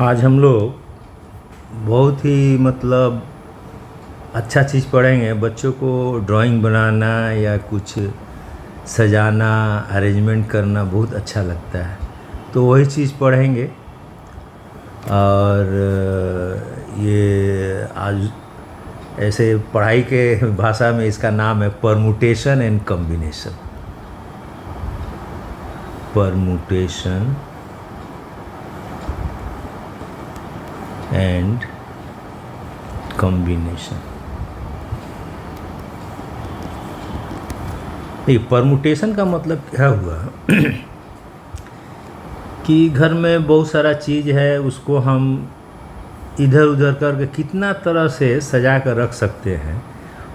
आज हम लोग बहुत ही अच्छा चीज़ पढ़ेंगे। बच्चों को ड्राइंग बनाना या कुछ सजाना, अरेंजमेंट करना बहुत अच्छा लगता है, तो वही चीज़ पढ़ेंगे। और ये आज ऐसे पढ़ाई के भाषा में इसका नाम है permutation and combination. Permutation and combination. ये परमुटेशन का मतलब क्या हुआ कि घर में बहुत सारा चीज़ है, उसको हम इधर उधर करके कितना तरह से सजा कर रख सकते हैं,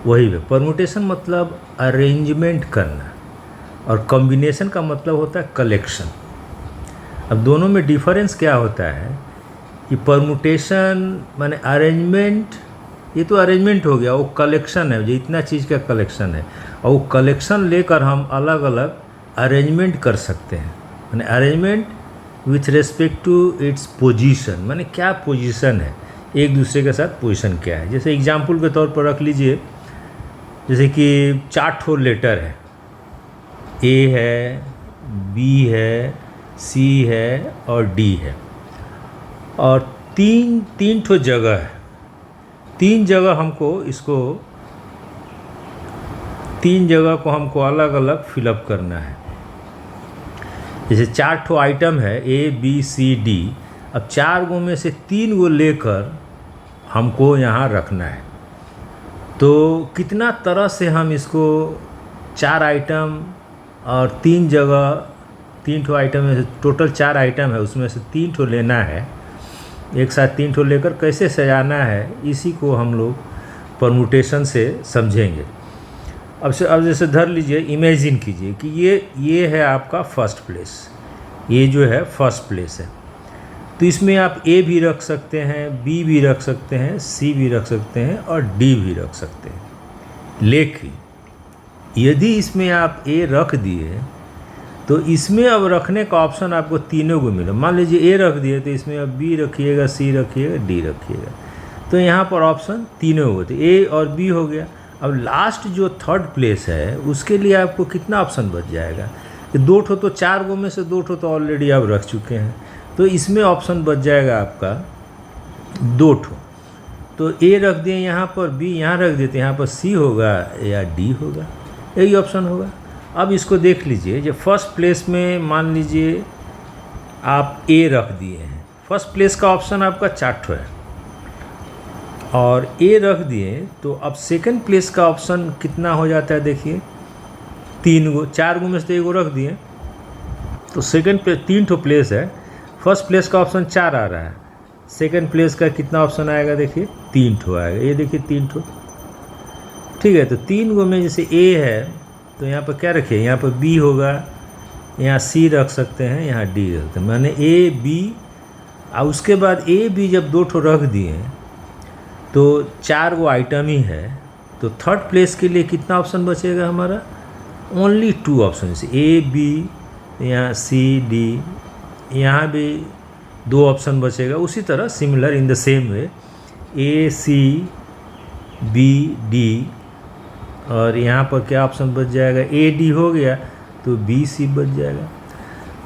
वही है परमुटेशन। मतलब अरेंजमेंट करना, और कॉम्बिनेशन का मतलब होता है कलेक्शन। अब दोनों में डिफरेंस क्या होता है कि परमुटेशन माने अरेंजमेंट, ये तो अरेंजमेंट हो गया, वो कलेक्शन है, जो इतना चीज़ का कलेक्शन है, और वो कलेक्शन लेकर हम अलग अलग अरेंजमेंट कर सकते हैं। माने arrangement with respect to its position, माने क्या पोजीशन है, एक दूसरे के साथ पोजीशन क्या है। जैसे एग्जाम्पल के तौर पर रख लीजिए, जैसे कि 4 ठो लेटर है, ए है, बी है, सी है और डी है, और तीन ठो जगह है। 3 जगह हमको इसको 3 जगह को हमको अलग अलग फिलअप करना है। जैसे 4 ठो आइटम है, ए बी सी डी। अब 4 गो में से 3 गो लेकर हमको यहाँ रखना है, तो कितना तरह से हम इसको 4 आइटम और 3 जगह, 3 ठो आइटम में से टोटल 4 आइटम है, उसमें से 3 ठो लेना है, एक साथ 3 ठो लेकर कैसे सजाना है, इसी को हम लोग परमुटेशन से समझेंगे। अब जैसे धर लीजिए, इमेजिन कीजिए कि ये है आपका फर्स्ट प्लेस, ये जो है फर्स्ट प्लेस है, तो इसमें आप ए भी रख सकते हैं, बी भी रख सकते हैं, सी भी रख सकते हैं और डी भी रख सकते हैं। लेकिन यदि इसमें आप ए रख दिए तो इसमें अब रखने का ऑप्शन आपको तीनों को मिले। मान लीजिए ए रख दिए तो इसमें अब बी रखिएगा, सी रखिएगा, डी रखिएगा, तो यहाँ पर ऑप्शन तीनों होते, ए और बी हो गया। अब लास्ट जो थर्ड प्लेस है उसके लिए आपको कितना ऑप्शन बच जाएगा कि 2 ठो, तो 4 गो में से 2 ठो तो ऑलरेडी आप रख चुके हैं, तो इसमें ऑप्शन बच जाएगा आपका 2 ठो। तो ए रख दिए यहाँ पर, बी यहाँ रख देते, यहाँ पर सी होगा या डी होगा, यही ऑप्शन होगा। अब इसको देख लीजिए, जो फर्स्ट प्लेस में मान लीजिए आप ए रख दिए हैं, फर्स्ट प्लेस का ऑप्शन आपका 4 ठो है, और ए रख दिए, तो अब सेकंड प्लेस का ऑप्शन कितना हो जाता है, देखिए 3 गो, 4 गो में से 1 गो रख दिए, तो सेकंड प्लेस 3 ठो प्लेस है, फर्स्ट प्लेस का ऑप्शन 4 आ रहा है, सेकंड प्लेस का कितना ऑप्शन आएगा, देखिए 3 ठो आएगा, ये देखिए 3 ठो, ठीक है। तो 3 गो में जैसे ए है तो यहाँ पर क्या रखिए, यहाँ पर बी होगा, यहाँ सी रख सकते हैं, यहाँ डी रख सकते हैं, मैंने ए बी। और उसके बाद ए बी जब 2 ठो रख दिए तो 4 गो आइटम ही है, तो थर्ड प्लेस के लिए कितना ऑप्शन बचेगा हमारा, ओनली 2 ऑप्शन, जैसे ए बी, यहाँ सी डी, यहाँ भी 2 ऑप्शन बचेगा। उसी तरह similar in the same way A C B D, और यहाँ पर क्या ऑप्शन बच जाएगा, ए डी हो गया तो बी सी बच जाएगा।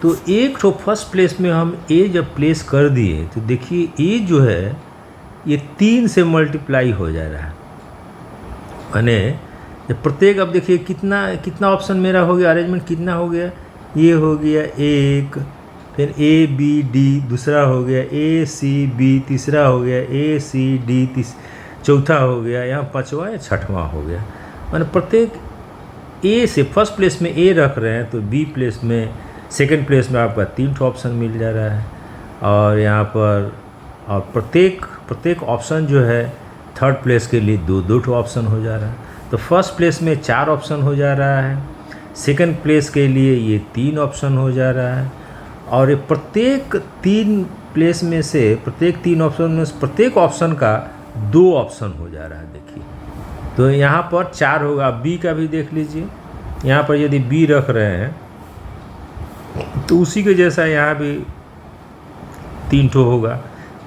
तो एक तो फर्स्ट प्लेस में हम ए जब प्लेस कर दिए तो देखिए ए जो है ये 3 से मल्टीप्लाई हो जा रहा है, माने प्रत्येक, अब देखिए कितना ऑप्शन मेरा हो गया, अरेंजमेंट कितना हो गया, ये हो गया 1, फिर ए बी डी दूसरा हो गया, ए सी बी तीसरा हो गया, ए सी डी चौथा हो गया, यहाँ 5वां या 6वां हो गया। माने प्रत्येक ए से फर्स्ट प्लेस में ए रख रहे हैं तो बी प्लेस में, सेकंड प्लेस में आपका 3 ठो ऑप्शन मिल जा रहा है, और यहाँ पर और प्रत्येक ऑप्शन जो है थर्ड प्लेस के लिए 2 ठो ऑप्शन हो जा रहा है। तो फर्स्ट प्लेस में 4 ऑप्शन हो जा रहा है, सेकंड प्लेस के लिए ये 3 ऑप्शन हो जा रहा है, और ये प्रत्येक 3 प्लेस में से, प्रत्येक 3 ऑप्शन में से प्रत्येक ऑप्शन का 2 ऑप्शन हो जा रहा है। देखिए तो यहाँ पर 4 होगा। बी का भी देख लीजिए, यहाँ पर यदि बी रख रहे हैं तो उसी के जैसा यहाँ भी 3 ठो होगा,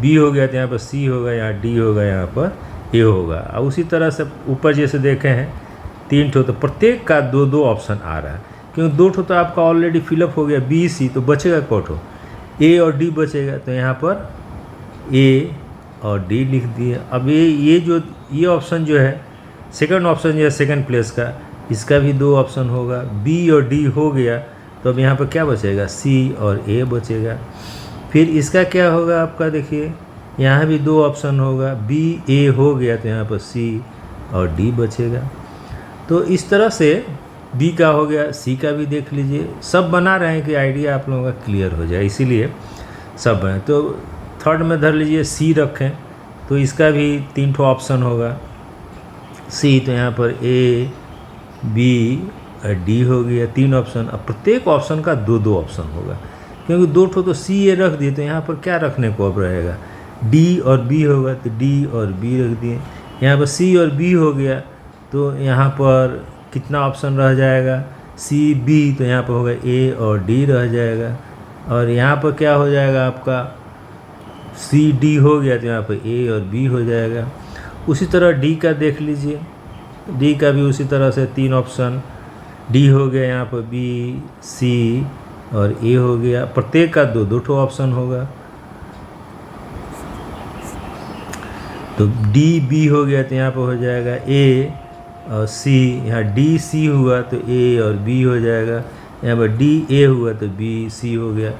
बी हो गया तो यहाँ पर सी होगा, यहाँ डी होगा, यहाँ पर ए होगा। और उसी तरह से ऊपर जैसे देखे हैं 3 ठो, तो प्रत्येक का 2-2 ऑप्शन आ रहा है, क्योंकि 2 ठो तो आपका ऑलरेडी फिलअप हो गया बी सी, तो बचेगा कौन ठो, ए और डी बचेगा। तो यहाँ पर ए और डी लिख दिए। अब ये ऑप्शन जो है सेकंड ऑप्शन जो है सेकंड प्लेस का, इसका भी 2 ऑप्शन होगा। बी और डी हो गया तो अब यहाँ पर क्या बचेगा, सी और ए बचेगा। फिर इसका क्या होगा आपका, देखिए यहाँ भी 2 ऑप्शन होगा, बी ए हो गया तो यहाँ पर सी और डी बचेगा। तो इस तरह से बी का हो गया, सी का भी देख लीजिए। सब बना रहे हैं कि आइडिया आप लोगों का क्लियर हो जाए, इसीलिए सब बने। तो थर्ड में धर लीजिए सी रखें, तो इसका भी 3 ठो ऑप्शन होगा। सी तो यहाँ पर ए बी और डी हो गया, 3 ऑप्शन। अब प्रत्येक ऑप्शन का 2-2 ऑप्शन होगा, क्योंकि 2 ठो तो सी ए रख दिए, तो यहाँ पर क्या रखने को अब रहेगा, डी और बी होगा, तो डी और बी रख दिए। यहाँ पर सी और बी हो गया तो यहाँ पर कितना ऑप्शन रह जाएगा, सी बी, तो यहाँ पर होगा ए और डी रह जाएगा। और यहाँ पर क्या हो जाएगा आपका, सी डी हो गया तो यहाँ पर ए और बी हो जाएगा। उसी तरह डी का देख लीजिए, डी का भी उसी तरह से 3 ऑप्शन, डी हो गया यहाँ पर बी सी और ए हो गया। प्रत्येक का 2-2 ठो ऑप्शन होगा। तो डी बी हो गया तो यहाँ पर हो जाएगा ए और सी, यहाँ डी सी हुआ तो ए और बी हो जाएगा, यहाँ पर डी ए हुआ तो बी सी हो गया।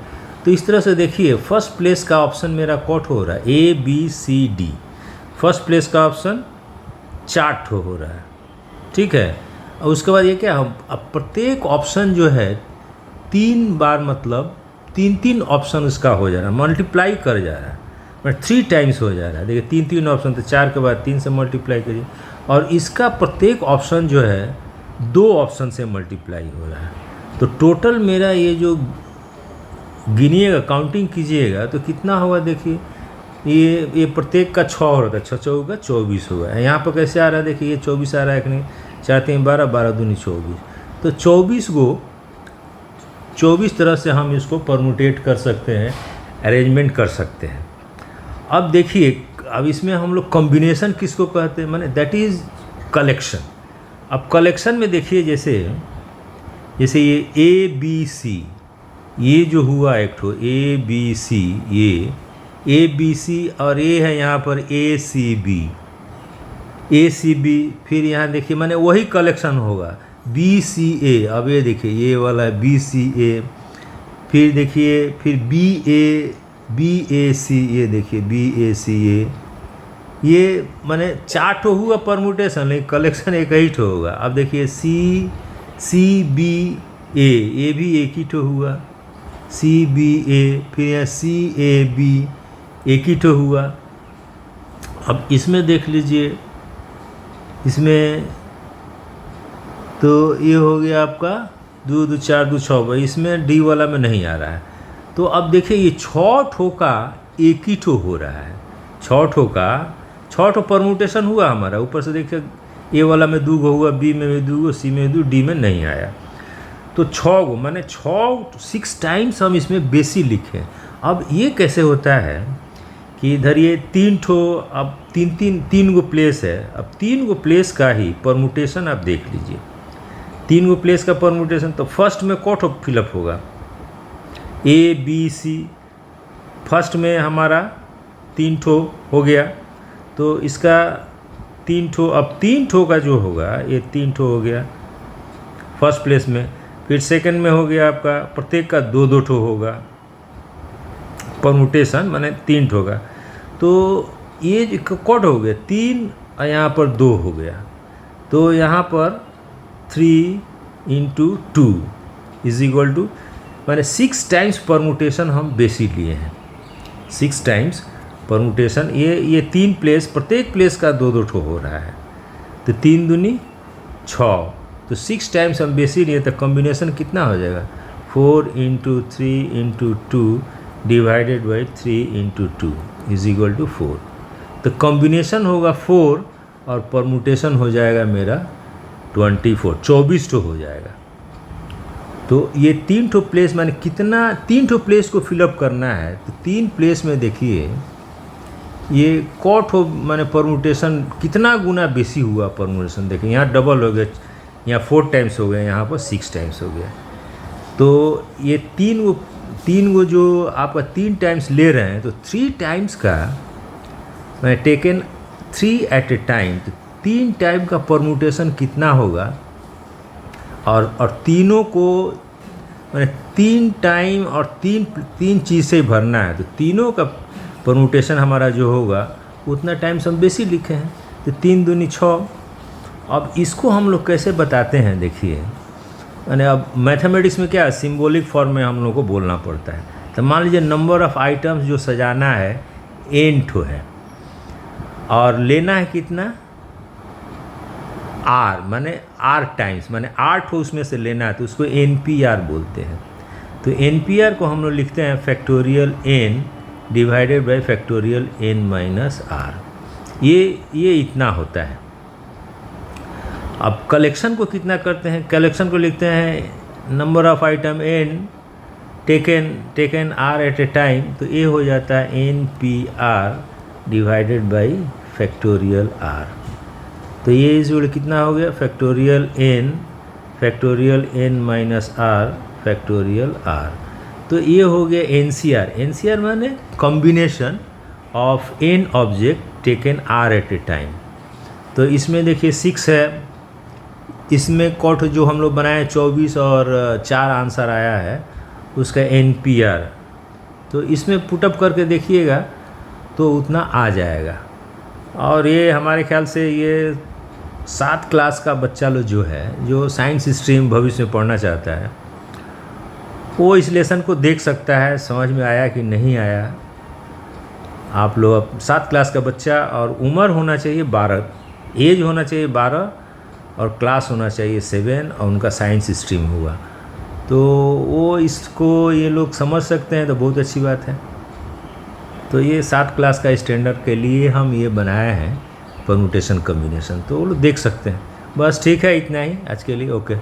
तो इस तरह से देखिए फर्स्ट प्लेस का ऑप्शन मेरा कौन हो रहा है, A B C D. First place का ऑप्शन 4 ठो हो रहा है, ठीक है। और उसके बाद ये क्या, अब प्रत्येक ऑप्शन जो है 3 बार, मतलब 3-3 ऑप्शन उसका हो जा रहा है, मल्टीप्लाई कर जा रहा है, मतलब 3 टाइम्स हो जा रहा है। देखिए 3-3 ऑप्शन, तो 4 के बाद 3 से मल्टीप्लाई करिए, और इसका प्रत्येक ऑप्शन जो है 2 ऑप्शन से मल्टीप्लाई हो रहा है। तो टोटल मेरा ये जो गिनिएगा, काउंटिंग कीजिएगा तो कितना होगा, देखिए ये प्रत्येक का 6 हो रहा था, 6 चौका 24 होगा। यहाँ पर कैसे आ रहा है, देखिए ये 24 आ रहा है कि नहीं, 4-3 12, 12 दूनी 24। तो 24 को 24 तरह से हम इसको परमुटेट कर सकते हैं, अरेंजमेंट कर सकते हैं। अब देखिए, अब इसमें हम लोग कॉम्बिनेशन किसको कहते हैं, माने दैट इज़ कलेक्शन। अब कलेक्शन में देखिए जैसे ये ए बी सी, ये जो हुआ एक ठो ए बी सी, ये ए बी सी, और ये है यहाँ पर ए सी बी, फिर यहाँ देखिए माने वही कलेक्शन होगा बी सी ए। अब ये देखिए ये वाला है बी सी ए, फिर देखिए फिर बी ए सी, ये देखिए बी ए सी ए, ये माने 4 ठो हुआ परमुटेशन, लेकिन कलेक्शन एक ही ठो होगा। अब देखिए सी बी ए, ये भी एक ही ठो हुआ, सी बी ए, फिर यहाँ सी ए बी एक ही ठो हुआ। अब इसमें देख लीजिए, इसमें तो ये हो गया आपका 2 2 4 2 6, इसमें डी वाला में नहीं आ रहा है। तो अब देखिए ये 6 ठो का एक ही ठो हो रहा है, 6 ठो का 6 ठो परमुटेशन हुआ हमारा। ऊपर से देखिए ए वाला में 2 हुआ, बी में भी 2, सी में 2, डी में नहीं आया। तो 6 गो माने 6 टाइम्स हम इसमें बेसी लिखें। अब ये कैसे होता है कि इधर ये 3 ठो, अब 3 गो प्लेस है, अब 3 गो प्लेस का ही परमुटेशन आप देख लीजिए, 3 गो प्लेस का परमुटेशन। तो फर्स्ट में कौन ठो फिलअप होगा, ए बी सी, फर्स्ट में हमारा 3 ठो हो गया, तो इसका 3 ठो, अब 3 ठो का जो होगा ये 3 ठो हो गया फर्स्ट प्लेस में। फिर सेकंड में हो गया आपका प्रत्येक का 2-2 ठो होगा परमुटेशन, माने 3 ठो का। तो ये कौन हो गया 3, और यहाँ पर 2 हो गया, तो यहाँ पर 3 × 2 = माने 6 टाइम्स परमुटेशन हम बेसी लिए हैं, 6 टाइम्स परमुटेशन। ये 3 प्लेस, प्रत्येक प्लेस का 2-2 ठो हो रहा है, तो 3 दूनी 6, तो 6 टाइम्स हम बेसी लिए, तो कॉम्बिनेशन कितना हो जाएगा 4 × 3 × 2 डिवाइडेड बाई 3 × 2 = 4। तो कॉम्बिनेशन होगा 4 और परमुटेशन हो जाएगा मेरा 24 ठो हो जाएगा। तो ये 3 ठो प्लेस माने कितना, 3 ठो प्लेस को फिलअप करना है, तो 3 प्लेस में देखिए ये कॉट हो माने परमुटेशन कितना गुना बेसी हुआ परमुटेशन, देखिए यहाँ डबल हो गया, यहाँ 4 टाइम्स हो गया, यहाँ पर 6 टाइम्स हो गया। तो ये तीन गो जो आपका 3 टाइम्स ले रहे हैं, तो 3 टाइम्स का मैं टेकन 3 एट ए टाइम, तो 3 टाइम का परमुटेशन कितना होगा, और तीनों को मैंने 3 टाइम और तीन चीज़ से भरना है, तो तीनों का परमुटेशन हमारा जो होगा उतना टाइम्स हम बेसी लिखे हैं, तो 3 दूनी 6। अब इसको हम लोग कैसे बताते हैं, देखिए मैंने अब मैथमेटिक्स में क्या सिंबॉलिक फॉर्म में हम लोग को बोलना पड़ता है। तो मान लीजिए नंबर ऑफ़ आइटम्स जो सजाना है n ठो है, और लेना है कितना r, माने r टाइम्स, माने 8 उसमें से लेना है, तो उसको NPR बोलते हैं। तो NPR को हम लोग लिखते हैं factorial n divided by factorial n minus r। ये इतना होता है। अब कलेक्शन को कितना करते हैं, कलेक्शन को लिखते हैं number of item n taken r at a time, तो ये हो जाता है NPR divided by factorial r। तो ये इजूल कितना हो गया, factorial n minus r factorial r। तो ये हो गया NCR माने combination of n object taken r at a time. तो इसमें देखिए 6 है, इसमें कॉट जो हम लोग बनाए 24 और 4 आंसर आया है उसका NPR, तो इसमें पुटअप करके देखिएगा तो उतना आ जाएगा। और ये हमारे ख्याल से ये 7 क्लास का बच्चा लोग जो है, जो साइंस स्ट्रीम भविष्य में पढ़ना चाहता है, वो इस लेसन को देख सकता है, समझ में आया कि नहीं आया। आप लोग 7 क्लास का बच्चा, और उम्र होना चाहिए 12, एज होना चाहिए 12, और क्लास होना चाहिए 7, और उनका साइंस स्ट्रीम हुआ, तो वो इसको ये लोग समझ सकते हैं, तो बहुत अच्छी बात है। तो ये 7 क्लास का स्टैंडर्ड के लिए हम ये बनाए हैं परमुटेशन कम्बिनेशन, तो वो लोग देख सकते हैं। बस ठीक है, इतना ही आज के लिए, ओके।